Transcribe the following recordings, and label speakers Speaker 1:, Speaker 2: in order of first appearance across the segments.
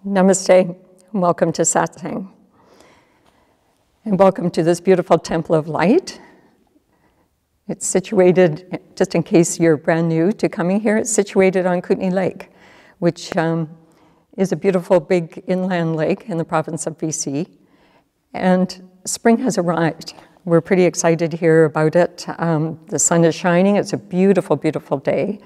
Speaker 1: Namaste, and welcome to Satsang. And welcome to this beautiful temple of light. It's situated, just in case you're brand new to coming here, it's situated on Kootenay Lake, which is a beautiful big inland lake in the province of BC. And spring has arrived. We're pretty excited here about it. The sun is shining. It's a beautiful, beautiful day.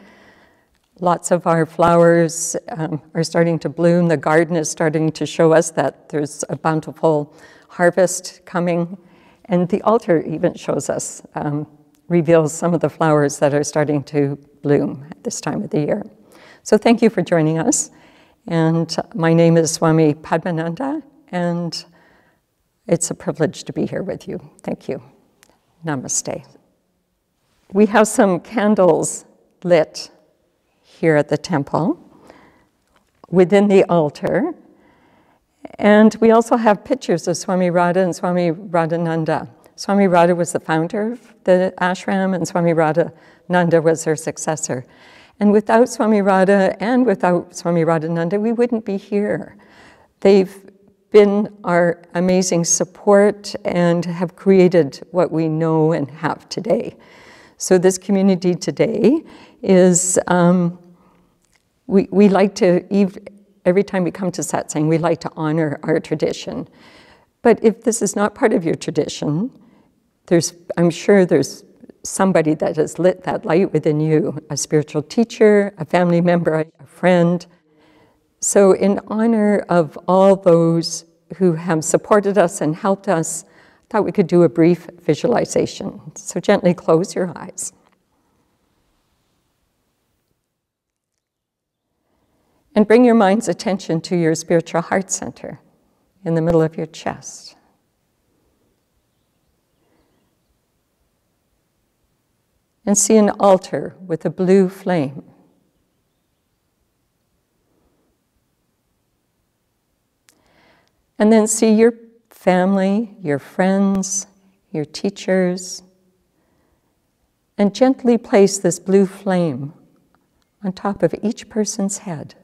Speaker 1: Lots of our flowers are starting to bloom. The garden is starting to show us that there's a bountiful harvest coming. And the altar even shows us, reveals some of the flowers that are starting to bloom at this time of the year. So thank you for joining us. And my name is Swami Padmananda, and it's a privilege to be here with you. Thank you. Namaste. We have some candles lit here at the temple, within the altar. And we also have pictures of Swami Radha and Swami Radhananda. Swami Radha was the founder of the ashram, and Swami Radhananda was her successor. And without Swami Radha and without Swami Radhananda, we wouldn't be here. They've been our amazing support and have created what we know and have today. So this community today is, we like to, every time we come to Satsang, we like to honor our tradition. But if this is not part of your tradition, I'm sure there's somebody that has lit that light within you, a spiritual teacher, a family member, a friend. So in honor of all those who have supported us and helped us, I thought we could do a brief visualization. So gently close your eyes. And bring your mind's attention to your spiritual heart center in the middle of your chest. And see an altar with a blue flame. And then see your family, your friends, your teachers, and gently place this blue flame on top of each person's head,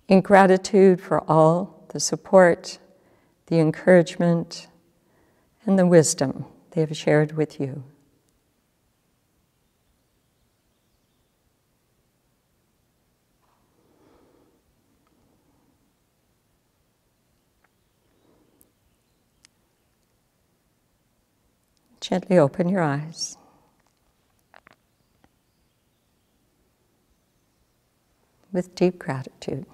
Speaker 1: in gratitude for all the support, the encouragement, and the wisdom they have shared with you. Gently open your eyes. with deep gratitude.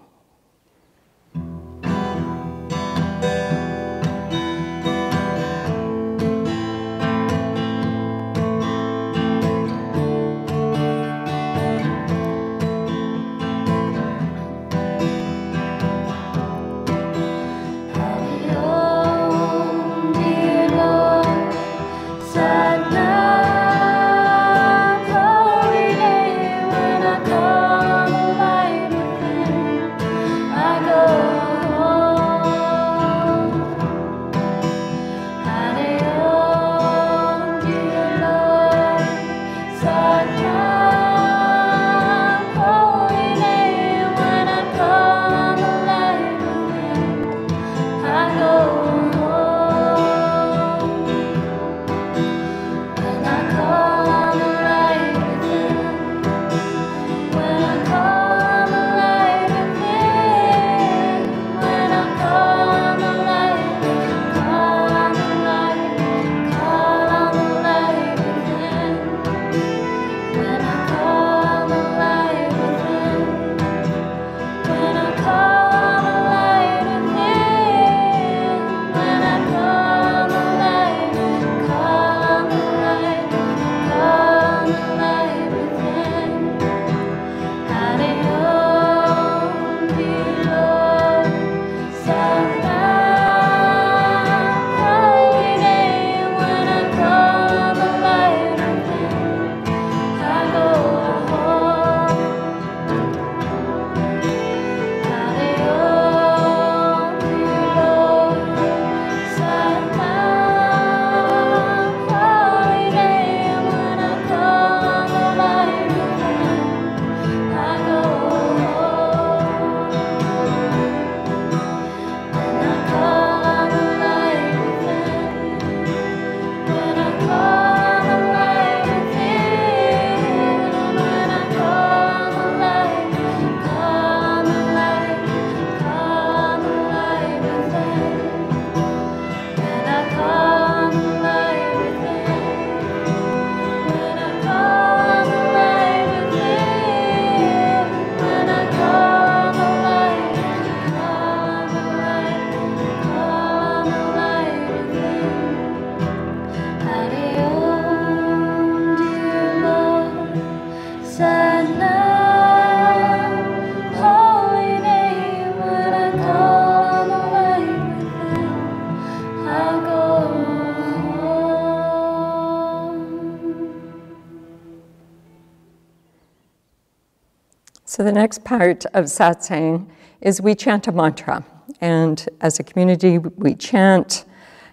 Speaker 1: So the next part of satsang is we chant a mantra. And as a community, we chant,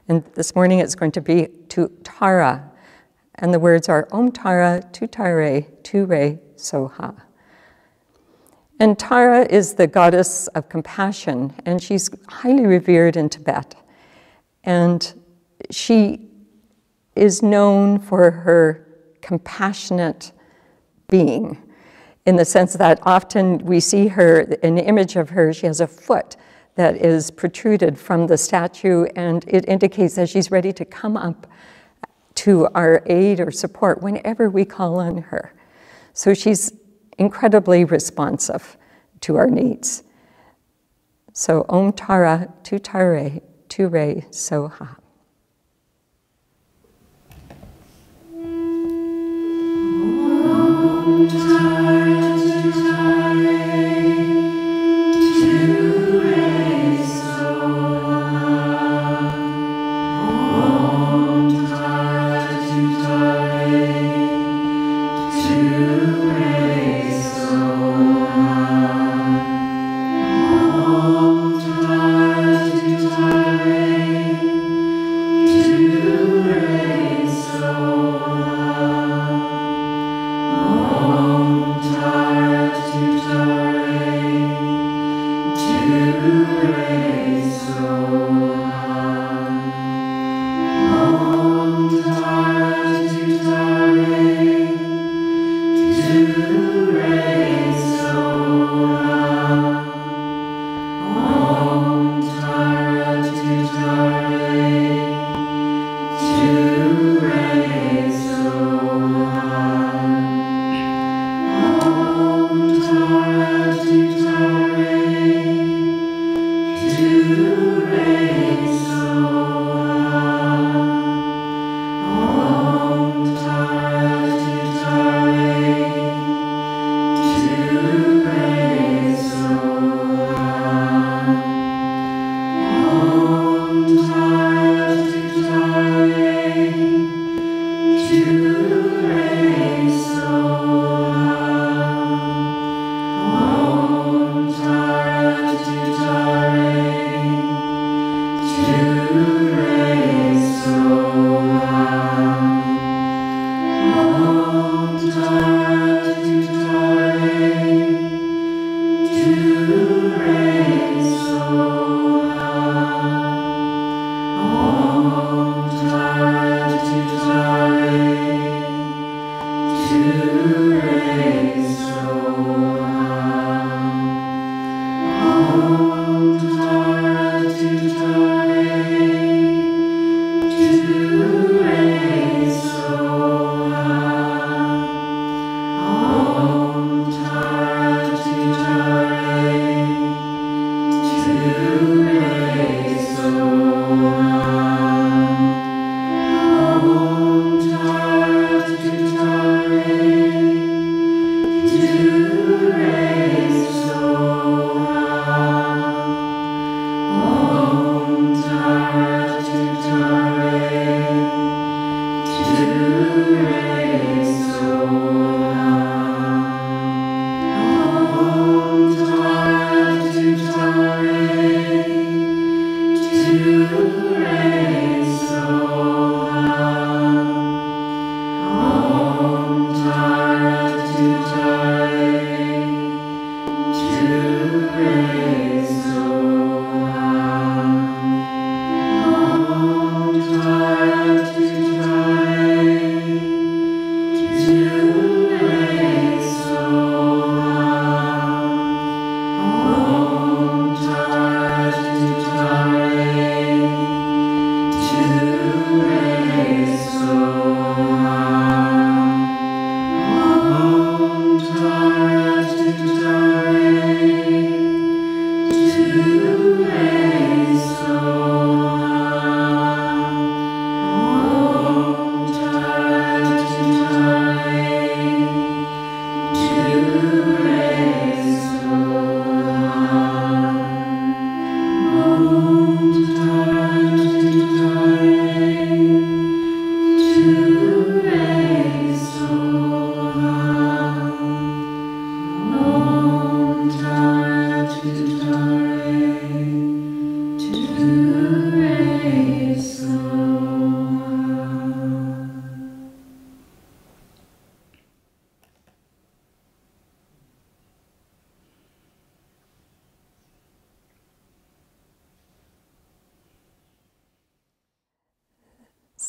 Speaker 1: and this morning it's going to be to Tara. And the words are Om Tara, Tu Tare, Tu Re, Soha. And Tara is the goddess of compassion, and she's highly revered in Tibet. And she is known for her compassionate being, in the sense that often we see her, an image of her, she has a foot that is protruded from the statue, and it indicates that she's ready to come up to our aid or support whenever we call on her. So she's incredibly responsive to our needs. So Om Tara, Tu Tare, Tu Re, Soha.
Speaker 2: Om Tara, Tu Tare, Tu Re, Soha. Om Tara, Tu Tare, Tu Re, Soha. Om Tara, Tu Tare,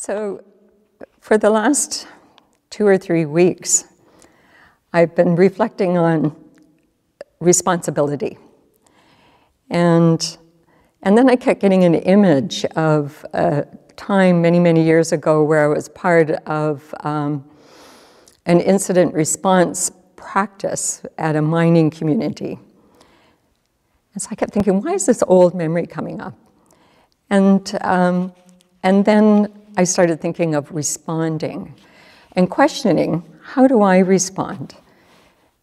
Speaker 1: So for the last 2 or 3 weeks, I've been reflecting on responsibility. And then I kept getting an image of a time many, many years ago where I was part of an incident response practice at a mining community. And so I kept thinking, why is this old memory coming up? And then I started thinking of responding and questioning, how do I respond?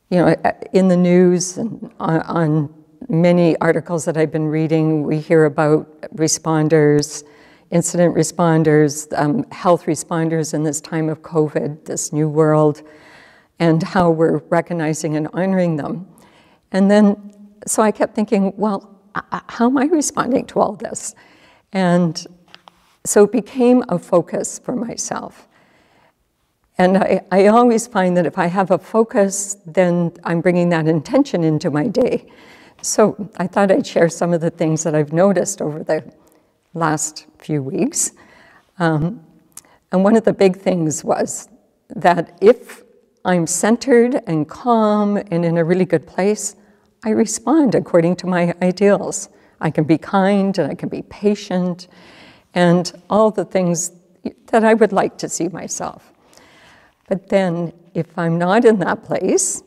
Speaker 1: You know, in the news and on many articles that I've been reading, we hear about responders, incident responders, health responders in this time of COVID, this new world, and how we're recognizing and honoring them. And then, so I kept thinking, well, how am I responding to all this? And so it became a focus for myself. And I always find that if I have a focus, then I'm bringing that intention into my day. So I thought I'd share some of the things that I've noticed over the last few weeks. And one of the big things was that if I'm centered and calm and in a really good place, I respond according to my ideals. I can be kind and I can be patient and all the things that I would like to see myself. But then if I'm not in that place,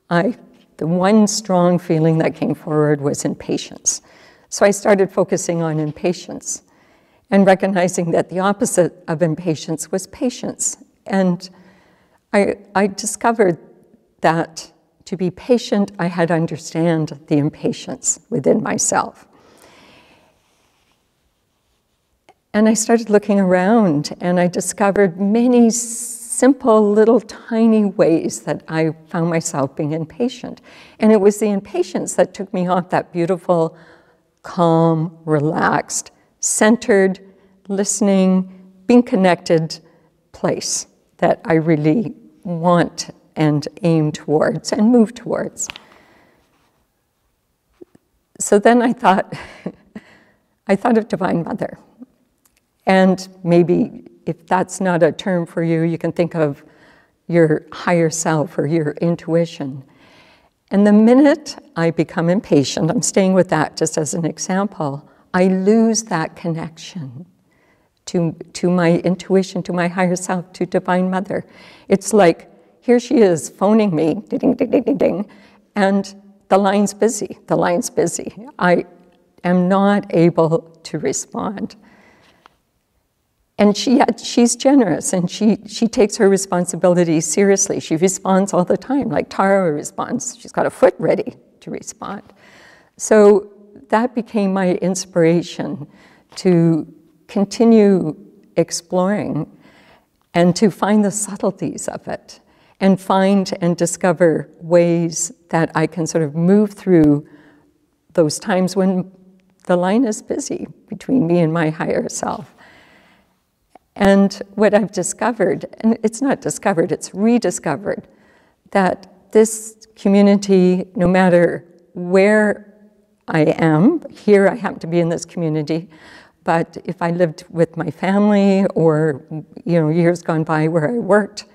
Speaker 1: the one strong feeling that came forward was impatience. So I started focusing on impatience and recognizing that the opposite of impatience was patience. And I discovered that to be patient, I had to understand the impatience within myself. And I started looking around and I discovered many simple little tiny ways that I found myself being impatient. And it was the impatience that took me off that beautiful, calm, relaxed, centered, listening, being connected place that I really want and aim towards and move towards. So then I thought of Divine Mother. And maybe if that's not a term for you, you can think of your higher self or your intuition. And the minute I become impatient, I'm staying with that just as an example, I lose that connection to my intuition, to my higher self, to Divine Mother. It's like, here she is phoning me, ding, ding, ding, ding, ding, and the line's busy, I am not able to respond. And she's generous, and she takes her responsibility seriously. She responds all the time, like Tara responds. She's got a foot ready to respond. So that became my inspiration to continue exploring and to find the subtleties of it and find and discover ways that I can sort of move through those times when the line is busy between me and my higher self. And what I've discovered, and it's not discovered, it's rediscovered, that this community, no matter where I am, here I happen to be in this community, but if I lived with my family or years gone by where I worked,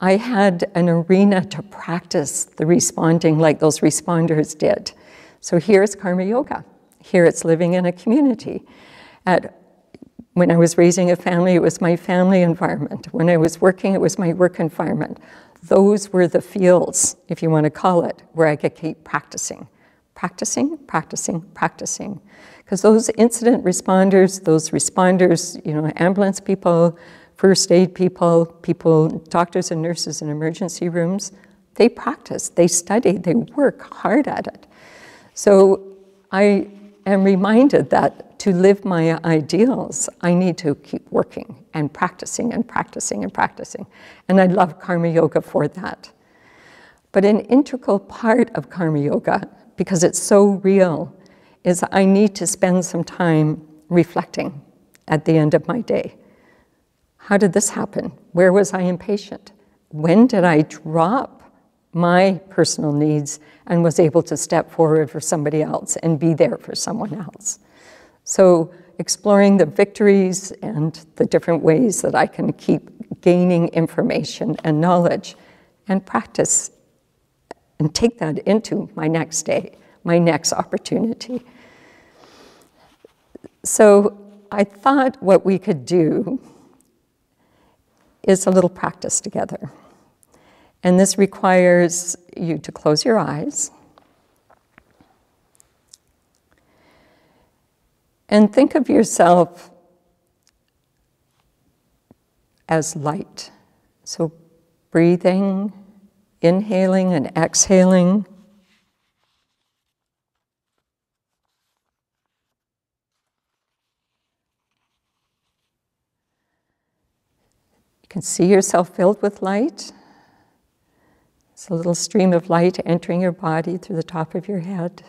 Speaker 1: I had an arena to practice the responding like those responders did. So here it's Karma Yoga. Here it's living in a community. When I was raising a family, it was my family environment. When I was working, it was my work environment. Those were the fields, if you want to call it, where I could keep practicing. Practicing. Because those incident responders, ambulance people, first aid people, doctors and nurses in emergency rooms, they practice, they study, they work hard at it. So I am reminded that to live my ideals, I need to keep working and practicing and practicing and practicing. And I love Karma Yoga for that. But an integral part of Karma Yoga, because it's so real, is I need to spend some time reflecting at the end of my day. How did this happen? Where was I impatient? When did I drop my personal needs and was able to step forward for somebody else and be there for someone else? So exploring the victories and the different ways that I can keep gaining information and knowledge and practice and take that into my next day, my next opportunity. So I thought what we could do is a little practice together. And this requires you to close your eyes and think of yourself as light. So breathing, inhaling and exhaling. You can see yourself filled with light. It's a little stream of light entering your body through the top of your head.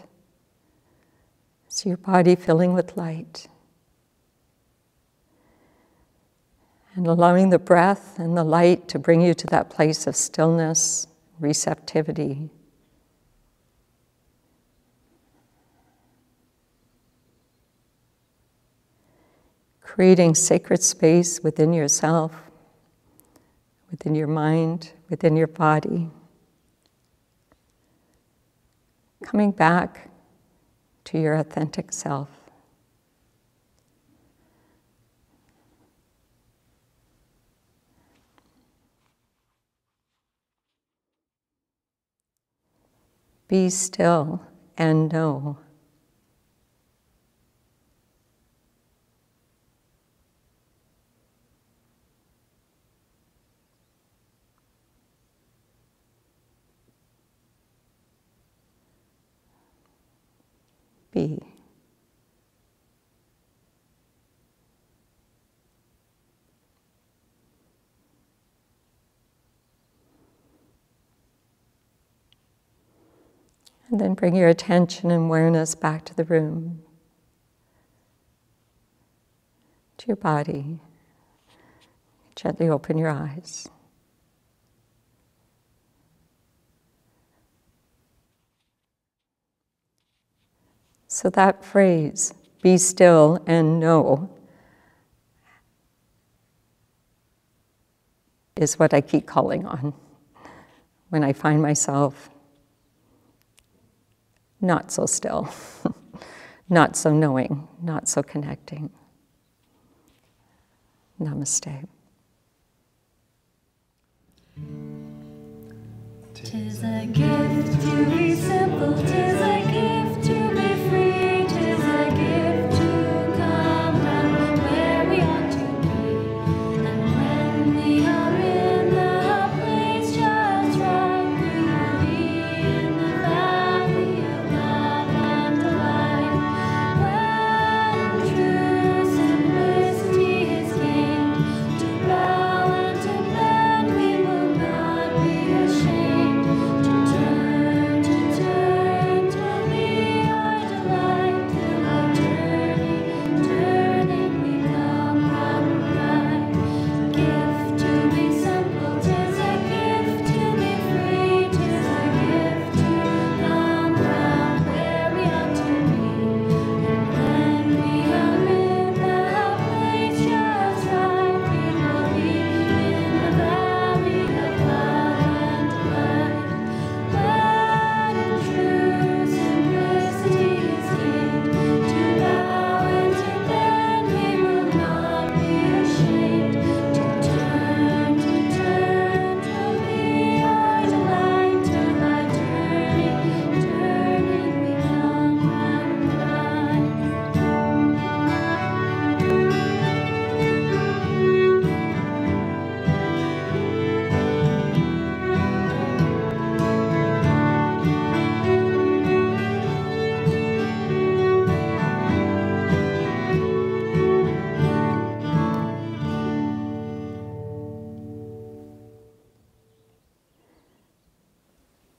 Speaker 1: See your body filling with light. And allowing the breath and the light to bring you to that place of stillness, receptivity. Creating sacred space within yourself, within your mind, within your body. Coming back to your authentic self. Be still and know. Be. And then bring your attention and awareness back to the room, to your body. Gently open your eyes. So that phrase, be still and know, is what I keep calling on when I find myself not so still, not so knowing, not so connecting. Namaste.
Speaker 2: 'Tis a gift to be simple, 'tis a gift to be free, 'tis a gift to come down where we ought to be. And when we are in the place just right, we will be in the valley of love and delight. When true simplicity is gained, to bow and to bend, we will not be ashamed.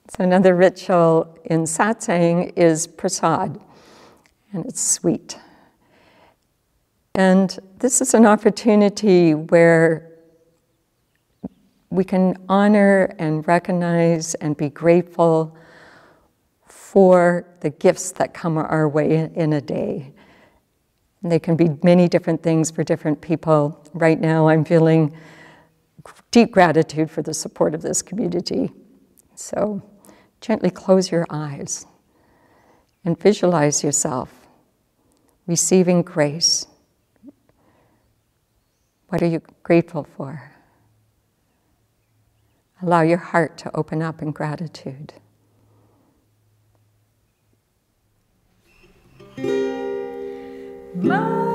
Speaker 1: So another ritual in Satsang is prasad, and it's sweet. And this is an opportunity where we can honor and recognize and be grateful for the gifts that come our way in a day. And they can be many different things for different people. Right now, I'm feeling deep gratitude for the support of this community. So gently close your eyes and visualize yourself receiving grace. What are you grateful for? Allow your heart to open up in gratitude.
Speaker 2: Namo.